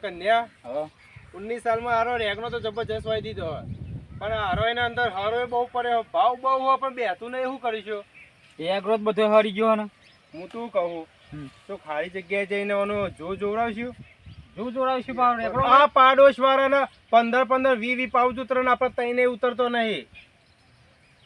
કન્યા હા 19 સાલમાં હારો રેગનો તો જબરજસ્ત વાઈ દીધો હોય. પણ હારો એના અંદર હારો બહુ પડે ભાવ બહુ હોય પણ બેતું નહીં શું કરીશું. એક રોજ બધો હરી ગયો ને હું તું કહું તો ખાલી જગ્યાએ જઈને જો જોવડાવશું. જોડાવીશું પાવડે એકલો આ પાડોશ વાળાના 15 20 પાઉચ ઉતરે આપણે તઈને ઉતરતો નહીં.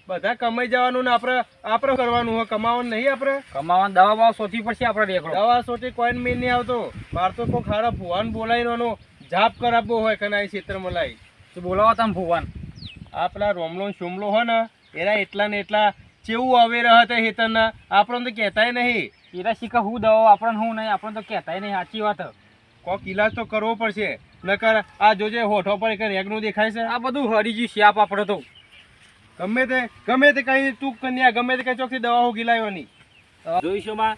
બધા કમાઈ જવાનું ને આપણે કરવાનું હોય, કમાવાનું નહીં. આપણે કમાવાની દવા બવા શોધવી પડશે આપણે એકલો. દવા સોટી કોઈ મેં નહીં આવતો. માર તો કોઈ ખારા ભુવાન બોલાવીનો જાપ કરાવવો હોય કે ના ક્ષેત્રમાં લાવી તો બોલાવો તમે ભુવાન. આ પેલા રોમલો સોમલો હોય ને એના એટલા ને એટલા ચેવું આવે રહ્યા હતા હેતરના આપણને તો કહેતાય નહીં. એરા શીખા હું દવા આપણને હું નહીં આપણને તો કહેતાય નહીં. સાચી વાત. કોક ઇલાજ તો કરવો પડશે. નકર આ જોજે હોઠો પર એક રેગનું દેખાય છે. આ બધું હરી ગયું શાપ આપણે તો. ગમે તે કઈ તું કન્યા ગમે તે કઈ ચોખ્ખી દવા હું ગિલાવવાની જોઈશું માં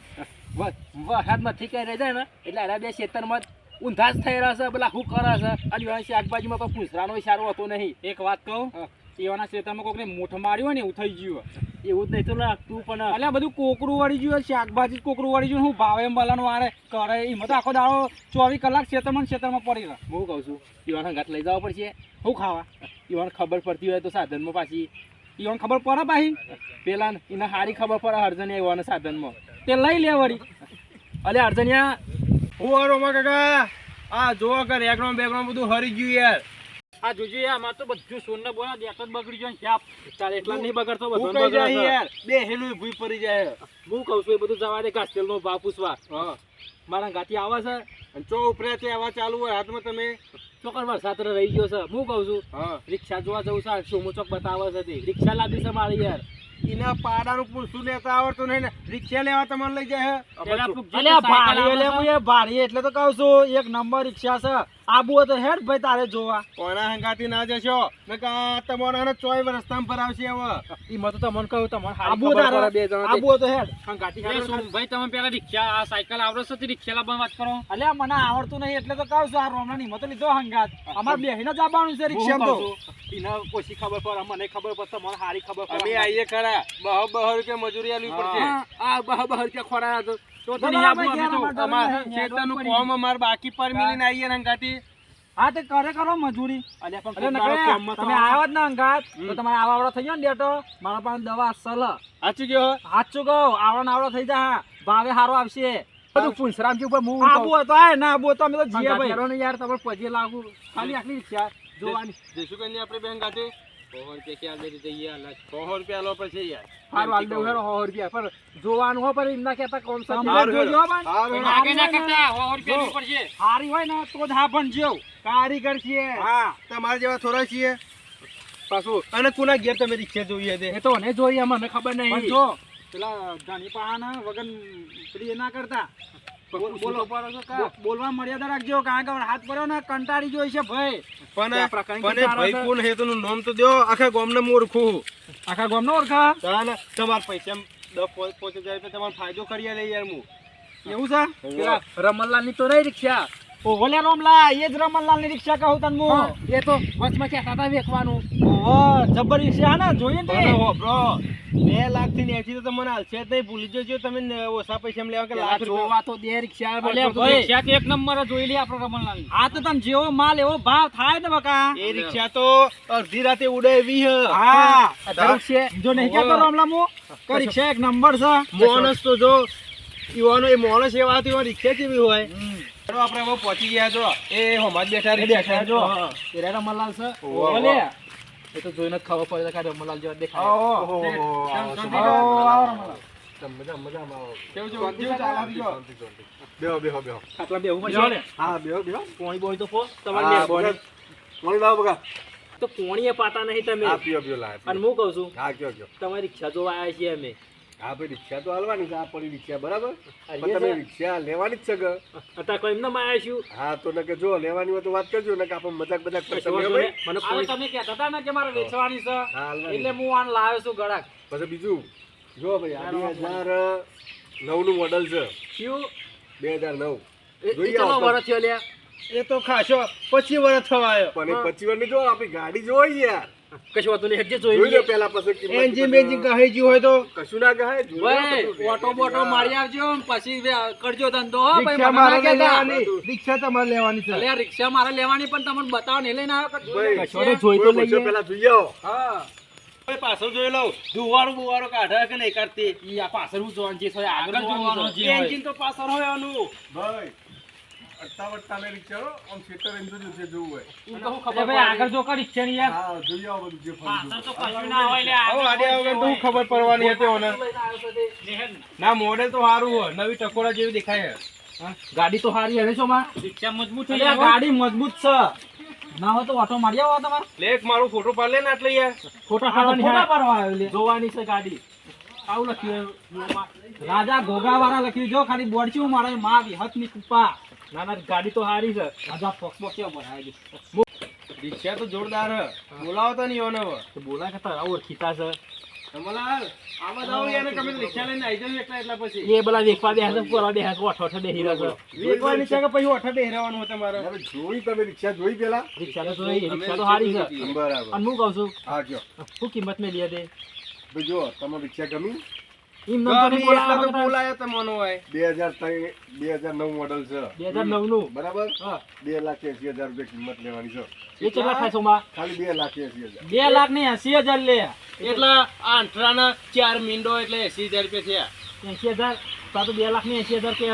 વરસાદમાં થી કઈ રહી જાય ને એટલે એના બે ખેતરમાં ઊંધા જ થઈ રહ્યા છે. પેલા શું કરે છે અને શાકભાજીમાં કોઈ પૂછરાનો સારો હતો નહીં. એક વાત કહું, એવાના ખેતરમાં કોકને મૂઠ માર્યું હોય ને એવું થઈ ગયું. એવું જ નહીં તો તું પણ એટલે બધું કોકરું વળી ગયું, શાકભાજી કોકરું વળી ગયું. હું ભાવે એમ બલાનું વારે કરે એમાં તો આખો દાડો 24 કલાક ખેતરમાં પડી રહે. હું કહું છું ઈવાના ઘાટ લઈ જવા પડશે. શું ખાવા ઈવાને ખબર પડતી હોય તો સાધનમાં પાછી ઈવાને ખબર પડે પાછી પેલા એને સારી ખબર પડે અર્જનિયા એવાના સાધનમાં તે લઈ લે વળી. અલે અર્જનિયા હું રોમા કાકા આ જો કે રેગનો બેગનો બધું હરી ગયું યાર. આ જોજો યાર અમાર તો બધું સોનને બોલા દેખ જ બગડી જાય શાપ. તારે એટલા નહીં બગડતો બધું ઉકાઈ બગડે જાય યાર. યાર બે હેલું ભૂઈ પડી જાય. હું કહું છું એ બધું જવા દે. ઘાસતેલનો ભાવ પૂછવા મારા ગાતી આવે છે અને ચો ઉપરે તે આવા ચાલુ હોય હાથમાં તમે ચોકર વરસાદ રહી ગયો છે. હું કહું છું રિક્ષા જોવા જવું છે. સોમો ચોક બતાવે છે તે રિક્ષા લાવી છે મારી યાર. એના પાડાનું પૂછું લેતા આવડતું નહીં ને રિક્ષા લેવા તમારે લઈ જાય. ભારી એટલે તો કહું છું એક નંબર રિક્ષા છે. આબુ તો હેડ ભાઈ તારે જોવા કોના હંગાતી ના જશો નકા તમારા 24 રસ્તામાં ભરાવશે હવે. ઈમાં તો તમને કહું તમારે આબુ તારે બે જણા આબુ તો હેડ હંગાતી ભાઈ તમે પેલા રિક્ષા આ સાયકલ આવડે છે રિક્ષા લાવવાની વાત કરો. અલ્યા મને આવડતું નહીં એટલે તો કહું છું. આ રોમણા ની મત લીધો હંગાત અમાર બેહીને જ આવવાનું છે રિક્ષા તો. એને ઓછી ખબર પડે મને ખબર પડે મને સારી ખબર પડે. અમે આઈએ ખરા 12 રૂપિયા મજૂરી આલવી પડશે. આ 12 રૂપિયા ખોરા તો ખેતરનું કોમ અમાર બાકી પર મિલીને આઈએ ને હંગાતી. હા તે કરે કરો મજૂરી. તમે આવ્યો જ ને અંગાત તો તમારે આવડો થઈ ગયો ને ડેટો મારા પાસે દવા અસલ સાચું ગયો સાચું કહું આવડો થઈ જા ભાવે સારો આવશે. બધું પુંસરામજી ઉપર હું આબુ હતો આ ના આબુ તો અમે તો જીએ ભાઈ યાર તમે પજે લાગુ ખાલી આટલી રિક્ષા જોવાની જઈશું કઈ આપણે બેન ગાતે 100 રૂપિયા ક્યાં દે જઈએ 100 રૂપિયા લો પછી યાર સારું હાલ દેવું હેરો 100 રૂપિયા પર જોવાનું હો પર એમના કહેતા કોણ सा જોજો આગે ના કરતા 100 રૂપિયા પડશે. હારી હોય ને તો જ હા પણ જેવ કારીગર છીએ. હા તમારા જેવા થોડા છીએ પાછું. અને કોના ઘેર તમે રિક્ષા જોઈએ છે એ તો ને જોઈએ મને ખબર નહીં. જો પેલા જાની પાહાના વગન પ્રિય ના કરતા બોલો બોલવા મર્યાદા રાખજો. કારણ કે હાથ પડ્યો ને કંટાળી જોઈ છે ભાઈ. પણ ભાઈ કોણ હે તેનું નામ તો દો. આખા ગામને ઓળખું. આખા ગામનો ઓળખા તમારા પૈસા 10-5000 રૂપિયા તમારો ફાયદો કરી લે યાર. હું એવું છે પેલા રમણલાલ ની તો નહીં રિક્ષા. ઓહો લે રોમલા એ જ રમણલાલ ની રિક્ષા કહું તને હું. એ તો વચમાં ક્યાં હતા વેચવાનું. ઓહો જબર રિક્ષા ને જોઈએ ને બ્રો 2 લાખ થી નેચી તો તમને હાલશે જ નહીં. ભૂલી જજો તમે ઓછા પૈસા લેવા કે લાખ જોવા તો દે રિક્ષા. રિક્ષા તો એક નંબર જોઈ લે આપણે રમણલાલ. હા તો તમે જેવો માલ એવો ભાવ થાય ને બકા. એ રિક્ષા તો અડધી રાતે ઉડે એવી હે. હા જો નહીં કેતો રમલા મો કે રિક્ષા એક નંબર છે. મોણસ તો જો ઈવાનો એ મોણસ એવા તો રિક્ષા જેવી હોય. આપણે હવે પહોંચી ગયા છો. એ હમણાં બેઠા જો એ રમણલાલ છે. ઓલે એ તો જોઈને ખબર પડે કે રમણલાલ જેવા દેખાય. તો પોણીએ પાતા નહીં તમે. અને હું કહું છું તમારી રિક્ષા જોવા આવ્યા છીએ અમે. હા ભાઈ રિક્ષા તો હાલવાની છે. આ પડી રિક્ષા બરાબર તમે રિક્ષા લેવાની જ છે કે અત્યારે કોઈ એમને માં છું. હા તો નકે જો લેવાની હોય તો વાત કરજો ને કે આપણે મજાક પૈસા મને તમે કહેતા હતા ને કે મારે વેચવાની છે એટલે હું આને લાવ્યો છું ગળાક. પછી બીજું જો ભાઈ આ 2009 નું મોડલ છે. કયું 2009 કેટલો વર્ષ થયો લ્યા. એ તો ખાસો 25 વર્ષ થવા આવ્યો. પણ 25 વર્ષની જો આપણી ગાડી જોઈ યાર. કશું હતું નહીં, હેડજે જોઈ જોઈ લો પેલા પછી કિંમત એન્જિન બેન્જિન કહી ગયું હોય તો કશું ના કહે જોઈ લો ભાઈ બધું. ઓટો બોટો મારી આવજો પછી કરજો ધંધો હો ભાઈ, રિક્ષા મને મારે ના કહેતા. લેવાની રિક્ષા તમારે લેવાની છે અલે આ રિક્ષા મારે લેવાની પણ તમને બતાવો ને લઈને આવ્યો ભાઈ, કશો તો જોઈ તો કોઈ પૂછે લઈએ. પેલા જોઈ આવો. હા પાછળ જોઈ લઉં દુવારું બુવારું કાઢે કે નહીં કાઢતી ઈ આ પાછળ હું જોવાનું છે, સોય આગળ જોવાનું છે. એન્જિન તો પાછળ હોય આનું ભાઈ અટ્ટાવટ્ટા ને રિક્ષા હો, આમ ખેતર એમ જોજો જે જોવું હોય. ઈ તો હું ખબર ભાઈ આગળ જો કરી છે ને યાર. હા જોઈ આવો બધું જે ફરજો. પાછળ તો કશું ના હોય લે, હવે આડે વગર તો હું ખબર પડવાની હતી ઓને લઈને આવ્યો છે તે. લેહેડ ને. ના મોડેલ તો સારું હોય નવી ટકોરા જેવી દેખાય છે. હા, ગાડી તો સારી હવે છો માં રિક્ષા મજબૂત થઈ જાય, ગાડી મજબૂત છે ના હોય તો ઓટો મારી આવો તમારે લે એક મારું ફોટો પાડ લે ને એટલે યાર ફોટા પાડવાની ફોટા પાડવા આવ્યો લે, જોવાની છે ગાડી. આવું લખ્યું રાજા ઘોઘા વાળા લખ્યું જો ખાલી બોર્ડ છે મારે માં વિહત ની કૃપા. ના ના ગાડી તો સારી છે. રાજા ફોક્સ બોક્સ કેવો બનાવી દે. રિક્ષા તો જોરદાર હે બોલાવો તો નહીં ઓને હવે તો બોલાય કે તારા ઓળખીતા છે કમલાલ આમાં જાવ યાર તમે રિક્ષા લઈને આવી જાવ એટલા પછી એ પેલા વેખવા બે હાથ કરવા બે હાથ ઓઠો ઓઠો બેહી રહ્યો છે. એકવાની છે કે પછી ઓઠા બેહરાવાનું હોય તમારે હવે જોઈ તમે રિક્ષા જોઈ પેલા રિક્ષા તો જોઈ, રિક્ષા તો સારી છે. બરાબર. અને હું કહું છું હા કયો શું કિંમત મેં લે દે ભાઈ જો તમે રિક્ષા ગમી એમ નંબર ગમી એટલા તો બોલાયો તમને હોય 2003 2009 મોડલ છે 2009 નું બરાબર હા 2,80,000 રૂપિયા કિંમત લેવાની છે એ કેટલા થાય છો માં? ખાલી 2,80,000. 2,80,000 લે. એટલા આ અંઠરાના 4 મીંડો એટલે 80,000 રૂપિયા થયા 80,000 તા તો 2,80,000 કે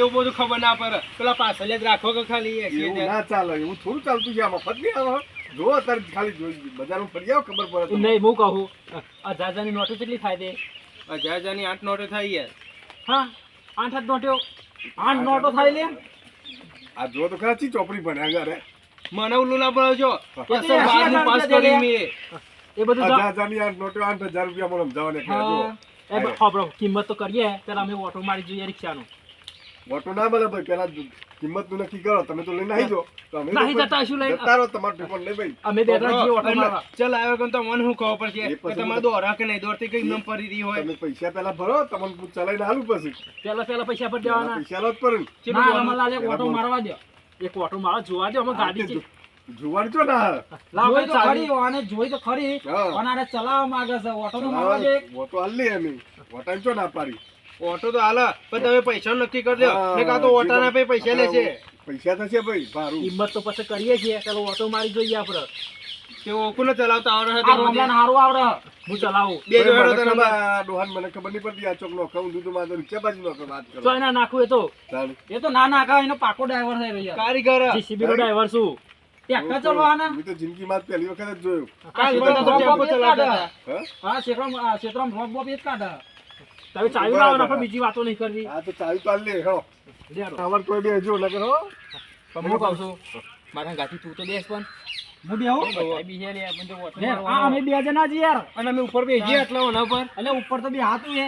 એવું બધું ખબર ના પડે પેલા પાછળ જ રાખો કે ખાલી એવું 80,000 ના ચાલે એવું થોડું ચાલતું છે આમાં ફરી આવે જો અત્યારે ખાલી જોઈ બજારમાં ફરી આવો ખબર પડે તમને. નહીં હું કહું 1,000 ની નોટો કેટલી થાય દે? 1,000 ની 8 નોટો થાય યાર હા 8 નોટો 8 નોટો થાય લે. આ જો તો ખરા ચી ચોપડી ભણ્યા ઘરે મને ઓલું ના બનાવજો એ તો 80,000 પાસ રૂપિયા કરી લે. મેં એ બધું જો. 1,000 ની આ નોટો 8,000 રૂપિયા મને સમજાવવાને કહે જો. હા એ ખબર કિંમત તો કરીએ ત્યારે અમે ઓટો મારી જોઈએ રિક્ષાનો. ઓટો ના મળે ભાઈ પેલા કિંમત નું નક્કી કરો તમે તો લઈને આવી જાઓ તો અમે નહીં લોકો જતા શું લઈને? જતા રહો તમારું ટેફોન લઈ ભાઈ અમે બે જણા જઈએ ઓટો મારવા. ચલ આવ્યો કે તો મને શું ખબર પડશે એ કે પછી તમારે દોરા કે નહીં દોરતી કઈ નમ પડી રહી હોય તમે પૈસા પેલા ભરો તમને પૂછ ચલાવીને હાલું પછી પેલા પૈસા પર પેલા દેવાના. પૈસા લો જ પડે ને. ના રમલાલ એક ઓટો મારવા દો. એક ઓટો મારવા જોવા દો અમે ગાડી છે. જોવાનું છો ના લાવ જોઈ તો ચાવી. ખરી અને જોઈ તો ખરી હા. પણ આને ચલાવવા માંગે છે ઓટો તો મારવા દે. ઓટો હાલ લે અમે ઓટાને છો ના પાડી ઓટો તો હાલ પણ તમે પૈસા નક્કી કરી દો હા, ને કાં તો ઓટાના પૈ પૈસા લેશે પૈસા થશે ભાઈ ભારું કિંમત તો પછી કરીએ છીએ. ચાલો ઓટો મારી જોઈએ આપણે. તે ઓકુને ચલાવતા આવડે આ રોમલાને હારું આવડે. હું ચલાવું. બે જો હેડો મને તને ખબર આ ડોહાન મને ખબર નહીં પડતી આ ચોક નો ખાઉં દૂધ માં તો રિક્ષા બાજુ નો વાત કરો તો એના નાખું એ તો ચાલ એ તો ના નાખા એનો પાકો ડ્રાઈવર થઈ રહ્યો કારીગર જીસીબી નો ડ્રાઈવર છું. ટ્રેક્ટર ચલાવવાના મેં તો જિંદગીમાં પહેલી વખત જ જોયું કાલ આ બધા તો ક્ષેત્રમાં ટેમ્પો રોપ ચલાવતા કાઢે. હતા. હા હા ક્ષેત્રમાં રોપ બોપ એ જ કાઢે. તમે ચાવી લાવો ને આપણે બીજી વાતો નહીં કરવી. આ તો ચાવી પાડ લે હો લેરો. આવર કોઈ બે જો નકર હો પણ હું કહું છું મારા ગાડી તું તો બેસ પણ હું બેહું? બધા બીજે લે પણ તો ઓટો લે, મારવાનો. આ અમે બે જણા છીએ યાર. અને અમે ઉપર બેસીએ એટલે ઓના ઉપર એટલે ઉપર તો બે હાથું છે.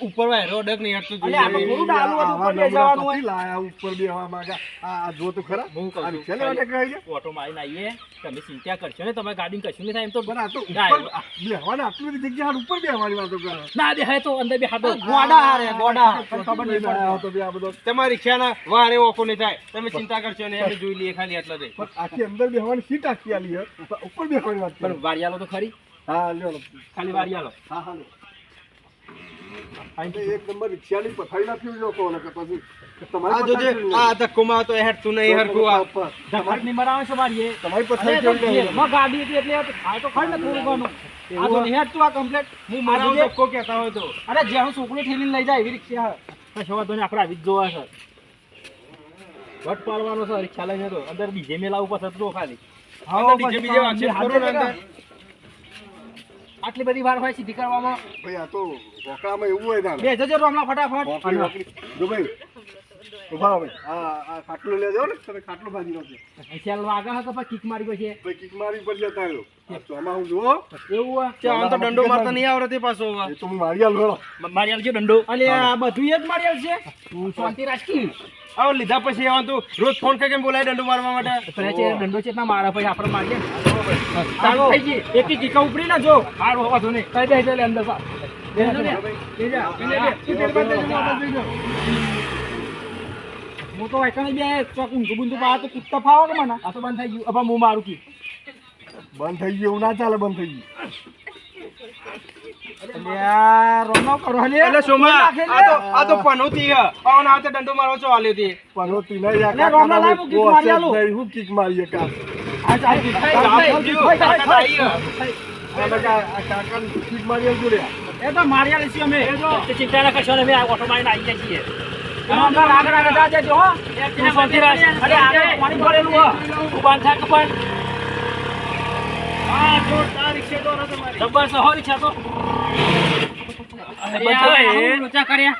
ઉપર વાયરો ડક નહીં હટતું અલે આ તો જોઈએ થોડું ડાલું હતું, આવા ઉપર બે નમૂના જવાનું હોય. કપી લાયા ઉપર બેહવા માંગા આ જો તો ખરા હું કહું આ છું, રિક્ષા લેવા નીકળ્યા છે ઓટો મારીને આવીએ તમે ચિંતા કરશો ને તમારી ગાડી કશું નહીં થાય એમ તો પણ આ તો ના, ઉપર બેહવાના આટલી બધી જગ્યા ઉપર બેહવાની વાતો કરે ના બે તો અંદર બે હાથો ગોડા હારે ગોડા પણ ખબર નહીં લઈને આયા પડતી. હો તો બે આ બધો તમારી રિક્ષાના વારે ઓકો નહીં થાય તમે ચિંતા કરશો ને અમે જોઈ લઈએ ખાલી એટલા જ પણ આખી અંદર બેહવાની સીટ આખી આલી હે ઉપર બેહવાની વાત કરે પણ વારિયાલો તો ખરી હા લ્યો ખાલી વારિયાલો. હા હા લ્યો. એક નંબર રિક્ષાની પથારી નાખ્યું જો કોને કે પછી તમારી આ જોજે પથારી આ ધક્કો માં તો હેઠતું નહીં હરખું આ ધક્કટ નહીં મરાવે છે વારીએ. તમારી અરે પથારી એ તો કેવી જેલમાં ગાડી હતી એટલે આ તો ખડ ને થોડું ઘણું. આ તો નહીં હેઠતું આ complete. હું મારા ધક્કો કહેતા હોય તો અરે જે હું છોકરી ઠેલીને લઈ જાય એવી રિક્ષા છે. કશો વાંધો નહીં, આપણે આવી જ જોવા છે. વટ પાડવાનો છે રિક્ષા લઈને તો અંદર બીજે મેલાવું પડશે તો ખાલી. હા બીજે વાંચે ખરો ને અંદર. આટલી બધી વાર હોય સીધી કરવામાં. ભાઈ આ તો રોકડામાં એવું હોય ના બે જજો રોમલા ફટાફટ. રોકડી રોકડી જો ભાઈ ઉભા રહો ભાઈ આ ખાટલો લેજો ને તમે ખાટલો ભાજી નાખજો ચાલ વાગે હા તો પછી કિક મારી પછી ભાઈ કિક મારી પર જતા રહ્યો ચોમા હું જુઓ એવું હોય. તે આમ તો દંડો મારતા નહીં આવડે તે પાછો હવે. એ તો હું મારી આલ ગયો મારી આલજો દંડો. અલે આ બધું એ જ મારી આવશે. તું શાંતિ રાખી. હવે લીધા પછી આવવાનું તું રોજ ફોન કરી કેમ બોલાય દંડો મારવા માટે પછી છે દંડો છે ના મારા પછી આપણે મારીએ ને. ચાલો થઈ ગઈ. એક ટીકા ઉપડી ના જો. હારું હોવા તો નહીં. કઈ દે એટલે અંદર પા. બેસો ને. બેજા. હું તો વાયકાને બે ચોક ઊંધું બુંધું પાડે તો કૂદતા ફાવો કે મને. આ તો બંધ થઈ ગયું. હવે હું મારું કી. બંધ થઈ ગયું એવું ના ચાલે, બંધ થઈ ગયું. યાર રોનો કરો લે એટલે સોમા આ તો પનોતી હે અને આ તો દંડો મારવા ચો આલ્યો તે પનોતી નહીં, આ લે, રોમલા લાય, હું કિક મારી આલું. નહીં, હું કિક મારીએ કાં. આ ચાલ આ બધા આ કાકાને કિક મારી આવજો રે. એ તો મારી આલી છીએ અમે તે ચિંતા ના કરશો ને અમે આ ઓટો મારીને આવી જઈએ છીએ અંદર આગળ જા જજો હો તું શાંતિ રાખ. અરે આગળ પાણી ભરેલું હો ઉભા થાક પણ આ જોરદાર રિક્ષા દોરો તમારી જબર છે હો રિક્ષા તો લોચા કર્યા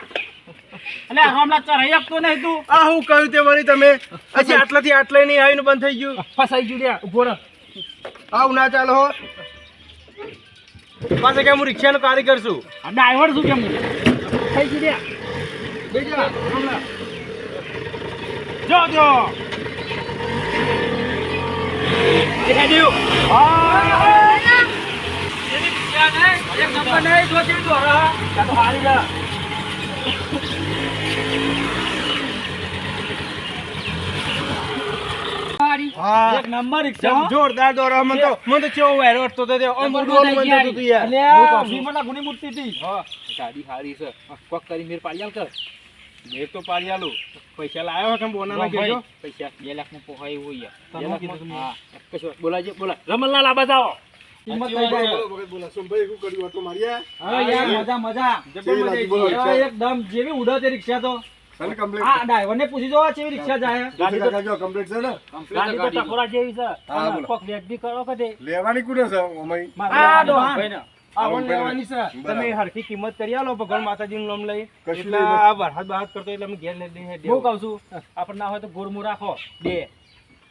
અલે રોમલા ચરાઈ આપતો નહીં તું આ હું કહ્યું તે વળી તમે હજી આટલાથી આટલે નહીં આવીને બંધ થઈ ગયું ફસાઈ ગયું લ્યા ઉભો રહો આવું ના ચાલો હો પાછા કે હું રિક્ષાનો કારીગર છું આ ડ્રાઈવર શું કેમ થઈ ગયું લ્યા બેજા હમણાં જો જો દેખાડ્યું એક નંબર નહીં જો છે તો ચાલો હારી જા હા એક નંબર રિક્ષા હો. જોરદાર દોરો મને તો કેવો વાયરો અટતો હતો તે આમ બધું ઉડવાનું થઈ મન થતું હતું યાર અલ્યા ભીમલા ગુની મૂર્તિ હતી હા ગાડી હારી છે કોક કરી મેર પાડી આલ કર મેં તો પાડી આલું પૈસા લાવ્યો કે બોના ના કેજો પૈસા 2 લાખ માં પોહાય એવું યાર તમે 2 લાખ કીધું તમે. હા કશું બોલાજે બોલા રમણલાલ આ બતાવો કિંમત થઈ જાય બોલો, વખત બોલો. સોમભાઈ શું કર્યું હતું મારીએ? હા યાર મજા મજા કેવી લાગી બોલો યાર, રિક્ષા? એકદમ જેવી ઉડે રિક્ષા તો અને કમ્પ્લીટ. આ ડ્રાઈવર ને પૂછી જો કેવી રિક્ષા જાય ગાડી કાકા જો કમ્પ્લીટ છે ને? ગાડી તો ટકોરા જેવી છે હા, બોલો. કોક વેટ બી કરો કદે લેવાની કોને છે ઓમય? આ ડોહા આવન લેવાની છે બરાબર. તમે હરખી કિંમત કરી આલો ભગવાન માતાજીનું નામ લઈ કશું એટલે નહીં. આ વરસાદ બહાર કરતો એટલે અમે ઘેર લઈ હું કહું છું આપણે ના હોય તો ગોરમું રાખો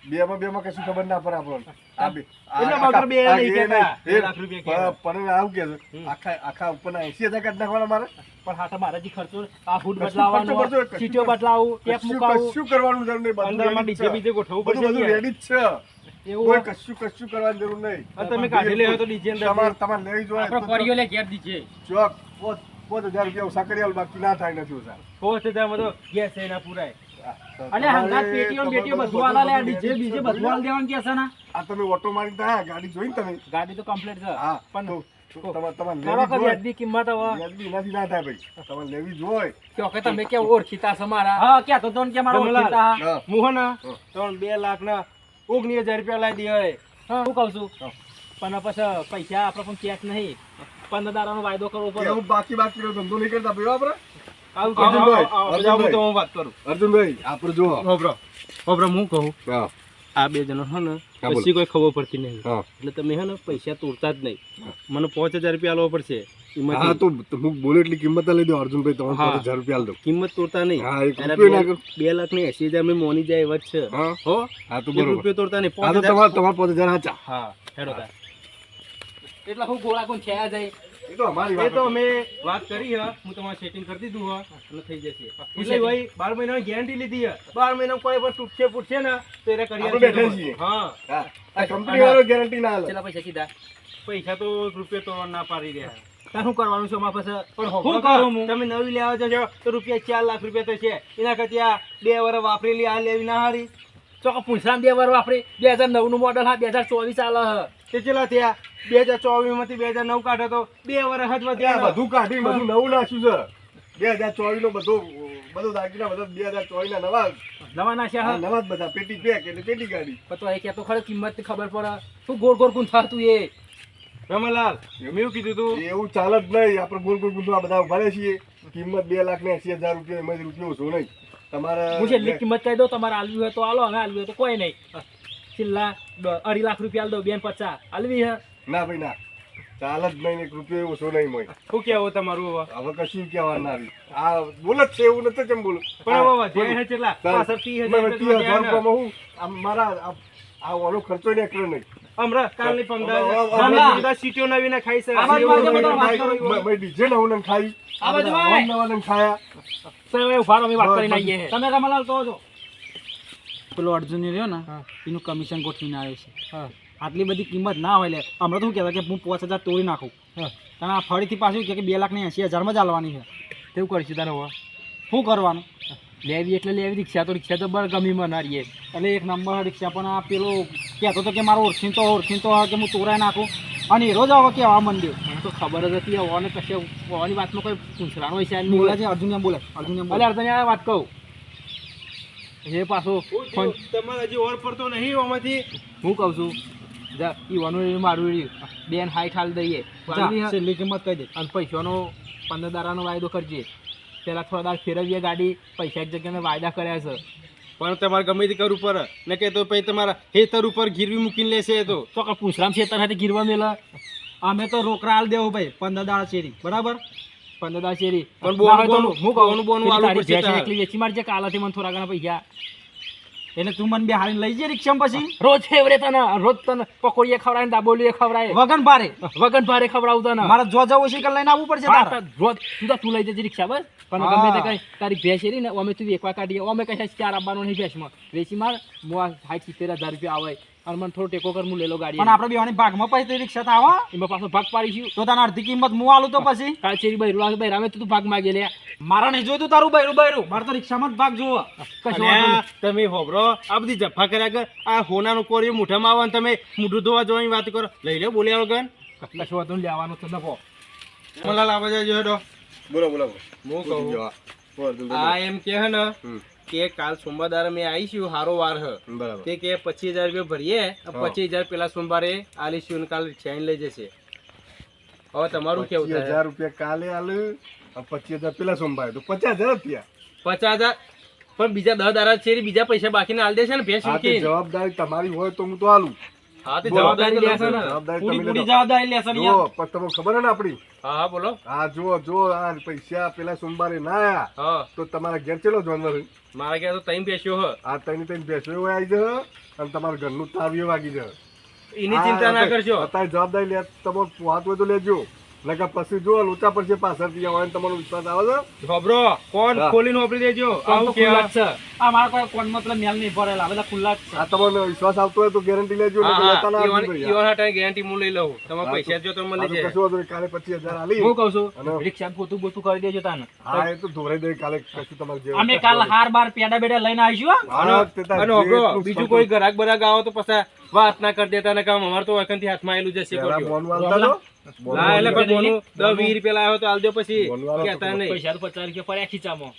2 બેમાં કશું ખબર ના પડે આપણને. આ બે- આ- એટલે આખા- માત્ર બે આ નહીં એ કહેતા. નહીં. 2 લાખ રૂપિયા કહેતા. પણ આવું કે છે આખા ઉપરના 80,000 કાઢી નાખવાના મારે. પણ હા તમારા જે ખર્ચો આ ફૂડ કશું બદલાવવાનો ખર્ચો કરજો, સીટો બદલાવું ટેપ કશું મુકાવું કશું કરવાનું જરૂર નહીં. બધું અંદરમાં ready જ ડીજે છે. બીજે ગોઠવવું બધું પડશે યાર. ready જ છે. એવું કોઈ કશું કરવાની જરૂર નહીં. અને તમે કાઢી લેવો તો ડીજે અંદર તમારે લેવી જોઈએ આપણો તો પરિયો લે ઘેર દીજે ચોક 5,000 રૂપિયા ઓછા કરી આલો, બાકી ના થાય નથી ઓછા. પોસ્ટ હજારમાં તો ગેસ એના પૂરાય અલે હંગાત પેટીઓ બેટીઓ બધું આલા લે ડીજે બીજે બધું આલ દેવાનું કે છે ને આ તમે ઓટો મારી ગયા ગાડી જોઈને તમે ગાડી તો કમ્પ્લીટ છે હા પણ તો તમારે કરો કે લેવી વ્યાજબી કિંમત હવે વ્યાજબી એનાથી ના થાય ભાઈ. તમારે લેવી જોઈએ. કહો કે તમે કે ઓળખીતા છો મારા હા ક્યાં તો તોન કે મારો કમલા. ઓળખીતા હા. મોહના તો 2 લાખના 19,000 રૂપિયા લાવી દે હા હું કહું છું હા. પણ પછી પૈસા આપણે પણ કેશ નહીં 15 દાડાનો વાયદો કરવો પડે એવું બાકી ધંધો નહીં કરતા ભાઈ આપણે. આવું અર્જુનભાઈ, આવું તો હું વાત કરું અર્જુનભાઈ આપણે જુઓ. હોબરો હોબરો હું કહું હા આ બે જણો હે ને હા, બોલો. પછી કોઈ ખબર પડતી નહીં હા એટલે તમે હે ને પૈસા તોડતા જ નહીં મને 5,000 રૂપિયા આલવા પડશે હા એમાંથી તો હું બોલું એટલી કિંમત લઈ દો અર્જુનભાઈ, તમે હા. 5,000 રૂપિયા આલ દો. કિંમત તોડતા નહીં હા, એક એના રૂપિયો ના કરું. 2,80,000 મેં મોની જાય એવા જ છે હા હો હા તો એક બરોબર. રૂપિયો તોડતા નહીં હા તો 5,000 તમારે 5,000 હાચા. હા હેડો તાર. એટલે હું ગોળા કોણ થયા જાય એ તો અમારી એ વાત તો હતી. અમે વાત કરી હે હું તમારે સેટિંગ કરી દીધું હે એટલે થઈ જશે એટલે ભાઈ 12 મહિનાની ગેરંટી લીધી હે 12 મહિના કોઈ પણ તૂટશે પૂછશે ને તો એને કરી આપણે બેઠા આપીશું. છીએ. હા હા આ કંપની વાળો ગેરંટી ના આલે. કેટલા પૈસા સીધા પૈસા તો 1 રૂપિયો તો ના પાડી રહ્યા તાર શું કરવાનું છે અમારા પાસે પણ શું હોભળો કરું હું? તમે નવી લેવા જશો તો રૂપિયા 4 લાખ રૂપિયા તો છે એના કરતા 2 વર્ષ વાપરેલી આ લેવી ના હારી ચોક પૂછરામ 2 વાર વાપરે 2009 નું મોડલ હા 2024 ચાલે હ તે ચેલા થયા 2024 માંથી 2009 કાઢો તો 2 વર્ષ જ આ વધ્યા બધું કાઢી બધું નવું નાખ્યું છે 2024 નો બધું દાગીના બધા 2024 ના નવા નવા નાખ્યા આ હા નવા જ બધા પેટી પેક એટલે પેટી ગાડી. પણ તો એ કે તો ખરે કિંમત ની ખબર પડે શું ગોળ ગોળ કોણ થતું એ રમલાલ મેં એવું કીધું તું એવું ચાલે જ નહીં. આપણે ગોળ ગોળ ગુંદવા બધા ઉભા રહીએ છીએ. કિંમત 2,80,000 રૂપિયા એમાં જ રૂપિયો ઓછો નહીં તમારે. હું છેલ્લી કિંમત કહી દઉં તમારે આલવી હોય તો આલો અને આલવી હોય તો કોઈ નહીં છેલ્લા 2.5 લાખ રૂપિયા આલ દો 2,50 આલવી હે ના ભાઈ ના ચાલે જ નહીં. 1 રૂપિયો ઓછો નહીં મોય. શું કેવું તમારું હવે હવે કશું કહેવા ના આવી. આ બોલ જ છે એવું નથી કેમ બોલું. પણ હવે વધ્યા હે કેટલા પાછળ 30,000 રૂપિયા વધ્યા ને. હું આમ મારા આ ઓલો ખર્ચો નીકળ્યો નહીં. હમણાં કાલની 15 હમણાં. બધા સીટો નવી ના ખાઈ છે આ બાજુ આવજો બધા વાત કરો. મેં ડીજે નવું ને ખાઈ આ બાજુ આય. નવા ને ખાયા. સર ઉભા રહો, અમે વાત કરીને આવીએ હે. તમે રમલાલ તો જો પેલો અર્જુન રહ્યો ને એનું કમિશન ગોઠવીને આવ્યો છે આટલી બધી કિંમત ના હોય લે હમણાં તો શું કહેતા કે હું 5,000 તોડી નાખું તને આ ફરીથી પાછું કે 2,80,000 માં જ આલવાની છે તેવું કરશું તારે હવે શું કરવાનું લેવી એટલે લેવી રિક્ષા તો બર ગમી મનારીએ. એટલે એક નંબર રિક્ષા પણ આ પેલો કહેતો હતો કે મારો ઓળખીન તો કે હું તોરાઈ નાખું અને એ રોજ હવે કેવા માંડ્યો. મને તો ખબર જ હતી ઓને કશે ઓની વાતમાં કોઈ પૂછરાનો વિષય બોલે છે અર્જુનિયા બોલે અલે અર્જુન આ વાત કહું એ પાછો ફોન તમારે હજી ઓર પડતો નહીં આમાંથી. હું કહું છું જા ઈવાનું મારું બેન હાઈટ હાલ દઈએ છેલ્લી કિંમત કહી દે. અને પૈસાનો 15 દાડાનો વાયદો કરજે. પેલા થોડા દાડ ફેરવીએ ગાડી, પૈસા એક જગ્યાએ વાયદા કર્યા છે. પણ તમારે ગમે તે કરવું પડે ને કે તો પછી તમારા હેતર ઉપર ગીરવી મૂકીને લેશે એ તો. તો કે પૂછરામ છે તને ગીરવા મેલા અમે તો રોકડા હાલ દેવું ભાઈ 15 દાડા શેરી બરાબર. 15 દાડા શેરી પણ હું કહું બોનું આલવું પડશે તારે. એકલી વેચી મારજે કાલાથી મને થોડા ઘણા પૈસા એટલે તું મને બે હારીને લઈ જઈએ રિક્ષામાં પછી રોજ ફેવરે તને રોજ તને પકોડીએ ખવડાય ને દાબોલીએ ખવડાય વગન ભારે વગન ભારે ખવડાવું તને મારે જો જવું છે કે લઈને આવવું પડશે તારે. રોજ તું લઈ જજે રિક્ષા બસ. પણ હા. ગમે તે કઈ તારી ભેંસ એરી ને અમે તું વેકવા કાઢીએ અમે કઈ ચાર આપવાનો નહીં ભેંસમાં વેચી માર હું આ 60-70 હજાર રૂપિયા આવે અને મને થોડો ટેકો કર હું લઈ લો ગાડી. પણ આપણે બેવાની ભાગમાં પછી રિક્ષા તો આવા એમાં પાછો ભાગ પાડીશું તો તને અડધી કિંમત હું આલું તો પછી કાલ ચેરી બૈરામે તું ભાગ માગે લે મારા નહીં જોઈતું તારું બૈરું મારે તો રિક્ષામાં જ ભાગ જોવો. કશો અને વાંધો આ તમે હોભરો આ બધી જફા કર્યા કર આ હોનાનું કોરિયું મોઢામાં આવે ને તમે મોઢું ધોવા જોવાની વાત કરો. લઈ લો બોલ્યા વગર નહીં. કશો વાંધો નહીં, લેવાનું તો નફો. મલાલ આવા જાય હેડો. બોલો હું કહું કહું આ એમ કે હે ને હમ. કે કાલ સોમવાર અમે આવીશું હારો વાર હ બરાબર તે કે 25,000 રૂપિયા ભરીએ 25,000 પેલા સોમવારે આલીશું ને કાલ રિક્ષાઈને લઈ જશે. હવે તમારું કેવું 25,000 થાય? રૂપિયા કાલે આલે 25,000 પેલા સોમવારે તો 50,000 રૂપિયા. 50,000 પણ બીજા 10 દાડા છે બીજા પૈસા બાકીના આલ દેશે ને ભેંસ આ તે મૂકીને. જવાબદારી તમારી હોય તો હું તો આલું. હા તે બોલો. જવાબદારી લેશે ને. જવાબદારી પૂરી તમે પૂરી લેજો. જવાબદારી લેશે ને જુઓ, યાર. પણ તમને ખબર હે ને આપણી હા હા બોલો. આ જો આ પૈસા પેલા સોમવારે ના આયા હા તો તમારા ઘેર ચેલો જાનવર હોય? મારા ઘેર તો ત્રણ ભેંસ્યો હ. આ ત્રણ બેસો આવી જશે અને તમારા ઘરનું તાવીઓ વાગી જશે. એની ચિંતા ના કરશો. અત્યારે જવાબદારી લે તમારે હાથ હોય તો લેજો નકર પછી જો લોચા પડશે પાછળથી હોય ને તમારો વિશ્વાસ આવે છે. ખબરો કોણ હા. ખોલીને વાપરી દેજો. આમ તો આવું ખુલ્લા કેવા? જ છે. આ મારા કોઈ કોણ મતલબ મેલ નહીં ભરેલા બધા ખુલ્લા જ છે. આ તમને વિશ્વાસ આવતો હોય તો ગેરંટી લેજો હા નકર લેતા ના હા આવજો ઈવન ભાઈ. ઈવન હાટાની ગેરંટી હું લઈ લઉં. તમારા હા, પૈસા જો તો આ મળી તો જાય. કશું વાંધો નહીં. કાલે 25,000 આલી હું કહું છું અને રિક્ષા પોતું બોતું કરી દેજો તાને. હા એ તો ધોરાઈ દે કાલે કશું તમારે જે અમે કાલ હાર બાર પેડા બેડા લઈને આવીશું હો. હા, તે તાર અને જે હોભળો, એટલું બીજું સંતોષ. કોઈ ગ્રાહક બરાક આવો તો પછી વાત ના કરી દેતા ને કામ અમારે તો વખતથી હાથમાં આવેલું જશે પેલા કોઈઓ. બોન વાળતા જો. બોન ના એટલે વાળતા પણ બોનું 10-20 રૂપિયા લાવ્યો તો આલ દો પછી બોનું વાળો તો કહેતા નહીં. પૈસા તો 50 રૂપિયા પડ્યા ખીચામાં.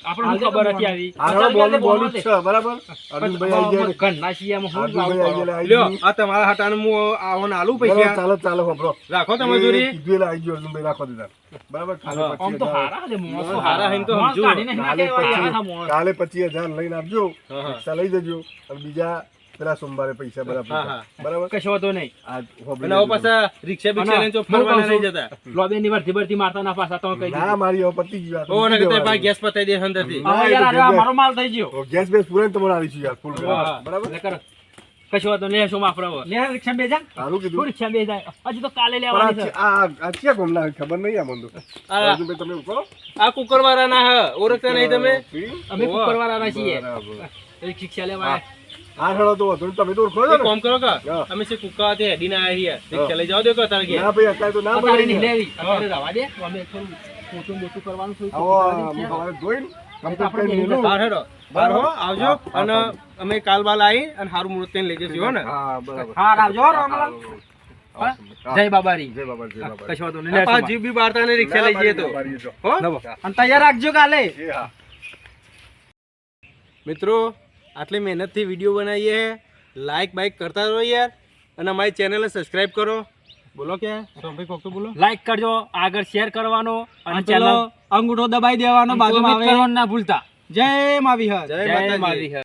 આપણને શું ખબર હતી આવી આ હવે બોનું જ છે બરાબર. અર્જુનભાઈ આઈ ગયા ને. ઘરના શિયામાં હું અર્જુનભાઈ આઈ ગયા, આઈ લ્યો ગયું. આ તમારા હાટાનું હું આવો ને આલું બરાબર, પૈસા ચાલો હોભળો. રાખો તમે મજૂરી. એ કીધું એટલે આઈ ગયો અર્જુનભાઈ, રાખો દીધા. બરાબર કાલે હા. આમ તો 25,000 હારા છે મોણસો હારા હઈને તો મોણસ સમજુ. કાઢીને ના કાલે કહેવાય, 25,000 હારા મોણસ. કાલે 25,000 લઈને આપજો. હા, હા. રિક્ષા લઈ જજો અને બીજા પેલા સોમવારે પૈસા બરાબર હા, હા. બરાબર. કશો વાંધો નહીં. આ હોભળી અને હવે લેજો. પાછા રિક્ષા બિક્ષા લઈને તો ફરવાના નહીં જતા. લોબેની વર્ધી વર્ધી મારતા ના પાછા તમે કહી ના દીધું. મારી હવે પતી ગયું. આ તો ઓ ને મૂકી કે ભાઈ દેવાનું. ગેસ પતાઈ દે અંદરથી. ના, હવે એ યાર તો આ ગેસ- મારો માલ થઈ ગયો. ઓ, ગેસ બેસ પૂરાઈને તમારે આવીશું યાર ફૂલ હા. બરાબર. એટલે કરો. કશો વાંધો નહીં, લેશો માફ રહો. લે રિક્ષા બે જા. સારું શું કીધું. રિક્ષા બે જાય હજી તો કાલે પણ લેવાની છે. આ ચિયા ગોમના ખબર નહીં આ મંદુ. આ અર્જુનભાઈ તમે ઉભો. આ કુકર વાળા ના હ ઓળખતા નહીં તમે. પીડી? અમે ઓવા. કુકરવાળાના છીએ. બરાબર. એક રિક્ષા લેવા આ હેડો તો વાંધો નહીં, તમે તો ઓળખો છો એક ને? કામ કરો કે હા. અમે છે કુકા તે હેડીને આયા છીએ. રિક્ષા લઈ જાઓ દો કે તારે ઘેર. ના ભાઈ અત્યારે તો ના અત્યારે મળે નહીં ને. લેવી. અત્યારે રવા દે. અમે થોડું મોટું મોટું કરવાનું થોડું આવો કરવાનું છે. સવારે જોઈને complete આપણે કરીને બેહીને મેલું. બહાર હેડો. બહાર હો આવજો હા, અને હા. અમે કાલ બાલ આવી અને હારું મુહૂર્ત લઈને લઈ જઈશું હો ને. હા બરાબર. હા આવજો હો, રામલાલ. હા? જય બાબારી. જય બાબા જય બાબા. કશો વાંધો નહીં, લેશો પાંચ માફ. જીવ બી બારતા ને રિક્ષા લઈ જઈએ તો બારી જો. હો નવો. અને તૈયાર રાખજો કાલે. એ હા. મિત્રો આટલી મહેનતથી વિડીયો બનાવીએ લાઈક બાઈક કરતા રહો યાર અને અમારી ચેનલને સબસ્ક્રાઇબ કરો. બોલો કે સોમભાઈ કોક તો બોલો. લાઈક કરજો, આગળ શેર કરવાનો અને અને ચેનલ પેલો અંગૂઠો દબાઈ દેવાનો બાજુમાં આવે. કરવાનું ના ભૂલતા. જય માવી હર. જય જય માતાજી. મારી હર.